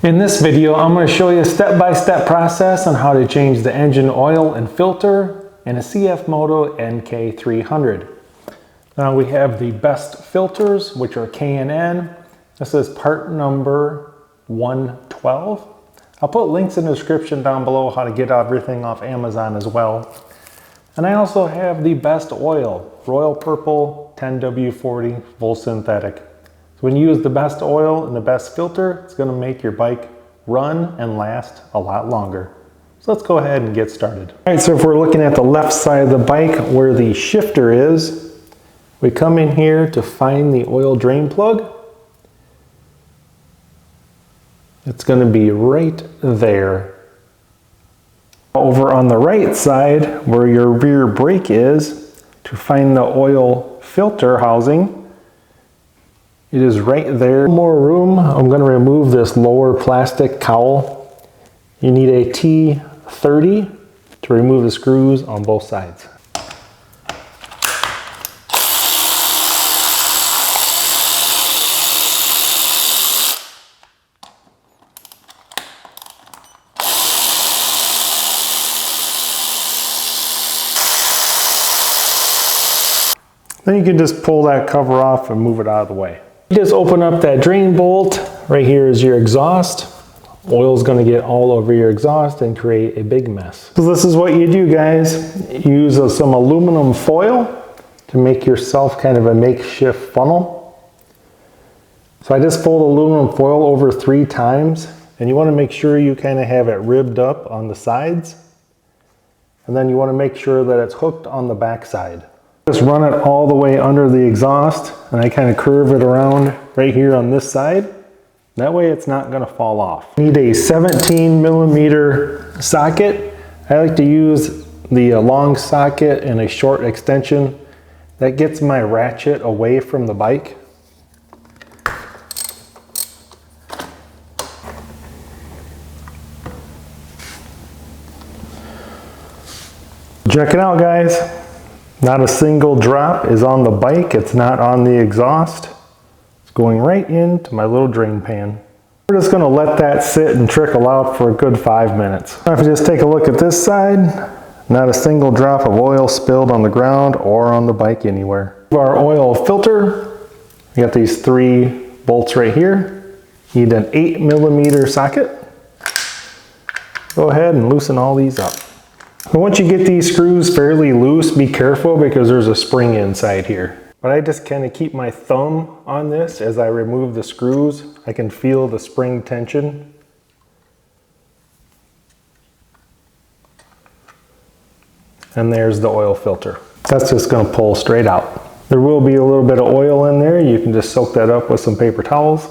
In this video, I'm going to show you a step-by-step process on how to change the engine oil and filter in a CFMOTO NK300. Now we have the best filters, which are K&N. This is part number 112. I'll put links in the description down below how to get everything off Amazon as well. And I also have the best oil, Royal Purple 10W40 full synthetic. So when you use the best oil and the best filter, it's going to make your bike run and last a lot longer. So let's go ahead and get started. All right, so if we're looking at the left side of the bike where the shifter is, we come in here to find the oil drain plug. It's going to be right there. Over on the right side where your rear brake is, to find the oil filter housing, it is right there. More room. I'm going to remove this lower plastic cowl. You need a T30 to remove the screws on both sides. Then you can just pull that cover off and move it out of the way. You just open up that drain bolt. Right here is your exhaust. Oil is going to get all over your exhaust and create a big mess. So this is what you do, guys. Use some aluminum foil to make yourself kind of a makeshift funnel. So I just fold aluminum foil over 3 times, and you want to make sure you kind of have it ribbed up on the sides. And then you want to make sure that it's hooked on the back side. Just run it all the way under the exhaust, and I kind of curve it around right here on this side. That way it's not going to fall off. Need a 17mm socket. I like to use the long socket and a short extension. That gets my ratchet away from the bike. Check it out, guys. Not a single drop is on the bike. It's not on the exhaust. It's going right into my little drain pan. We're just going to let that sit and trickle out for a good 5 minutes. Now if you just take a look at this side, not a single drop of oil spilled on the ground or on the bike anywhere. Our oil filter, we got these 3 bolts right here. You need an 8mm socket. Go ahead and loosen all these up. But once you get these screws fairly loose, be careful because there's a spring inside here. But I just kind of keep my thumb on this as I remove the screws. I can feel the spring tension. And there's the oil filter. That's just going to pull straight out. There will be a little bit of oil in there. You can just soak that up with some paper towels.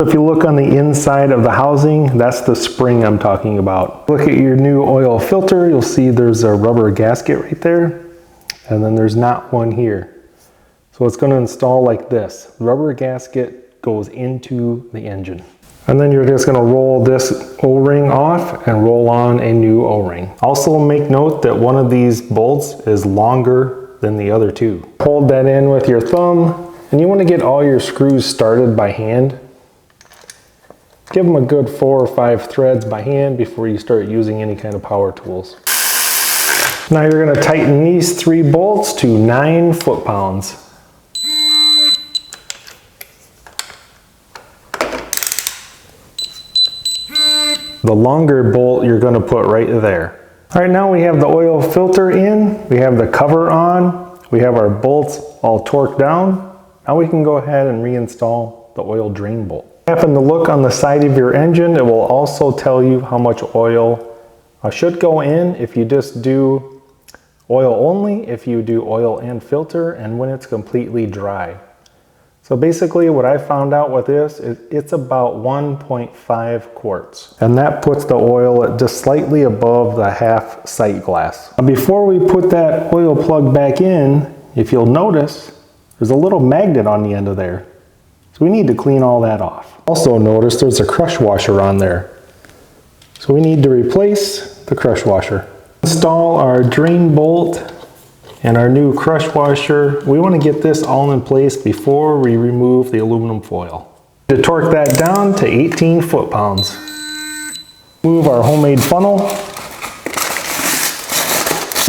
If you look on the inside of the housing, that's the spring I'm talking about. Look at your new oil filter, you'll see there's a rubber gasket right there, and then there's not one here. So it's going to install like this. The rubber gasket goes into the engine. And then you're just going to roll this O-ring off and roll on a new O-ring. Also make note that one of these bolts is longer than the other 2. Hold that in with your thumb, and you want to get all your screws started by hand. Give them a good 4 or 5 threads by hand before you start using any kind of power tools. Now you're going to tighten these 3 bolts to 9 foot-pounds. The longer bolt you're going to put right there. All right, now we have the oil filter in, we have the cover on, we have our bolts all torqued down. Now we can go ahead and reinstall the oil drain bolt. Happen to look on the side of your engine, it will also tell you how much oil should go in if you just do oil only, if you do oil and filter, and when it's completely dry. So basically what I found out with this is it's about 1.5 quarts. And that puts the oil at just slightly above the half sight glass. Now before we put that oil plug back in, if you'll notice, there's a little magnet on the end of there. So we need to clean all that off. Also notice there's a crush washer on there. So we need to replace the crush washer. Install our drain bolt and our new crush washer. We want to get this all in place before we remove the aluminum foil. To torque that down to 18 foot-pounds. Move our homemade funnel.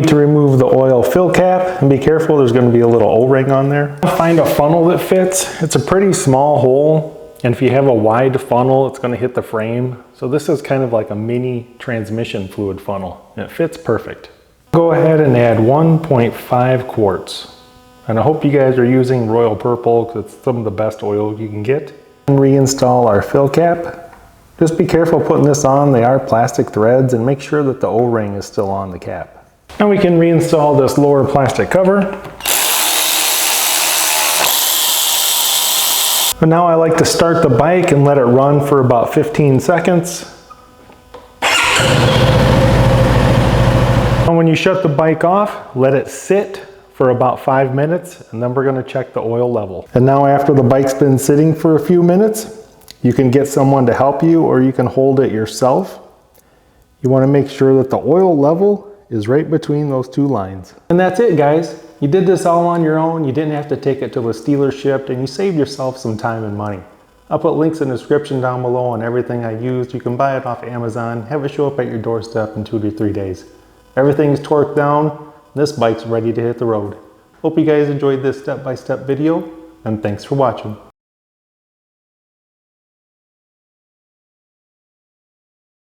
To remove the oil fill cap, and be careful, there's going to be a little O-ring on there. Find a funnel that fits. It's a pretty small hole, and if you have a wide funnel, it's going to hit the frame. So this is kind of like a mini transmission fluid funnel, and it fits perfect. Go ahead and add 1.5 quarts. And I hope you guys are using Royal Purple because it's some of the best oil you can get. And reinstall our fill cap. Just be careful putting this on. They are plastic threads, and make sure that the O-ring is still on the cap. Now we can reinstall this lower plastic cover. But now I like to start the bike and let it run for about 15 seconds. And when you shut the bike off, let it sit for about 5 minutes, and then we're going to check the oil level. And now after the bike's been sitting for a few minutes, you can get someone to help you, or you can hold it yourself. You want to make sure that the oil level is right between those two lines. And that's it, guys. You did this all on your own. You didn't have to take it to the dealership, and you saved yourself some time and money. I'll put links in the description down below on everything I used. You can buy it off Amazon, have it show up at your doorstep in 2 to 3 days. Everything's torqued down. This bike's ready to hit the road. Hope you guys enjoyed this step-by-step video, and thanks for watching.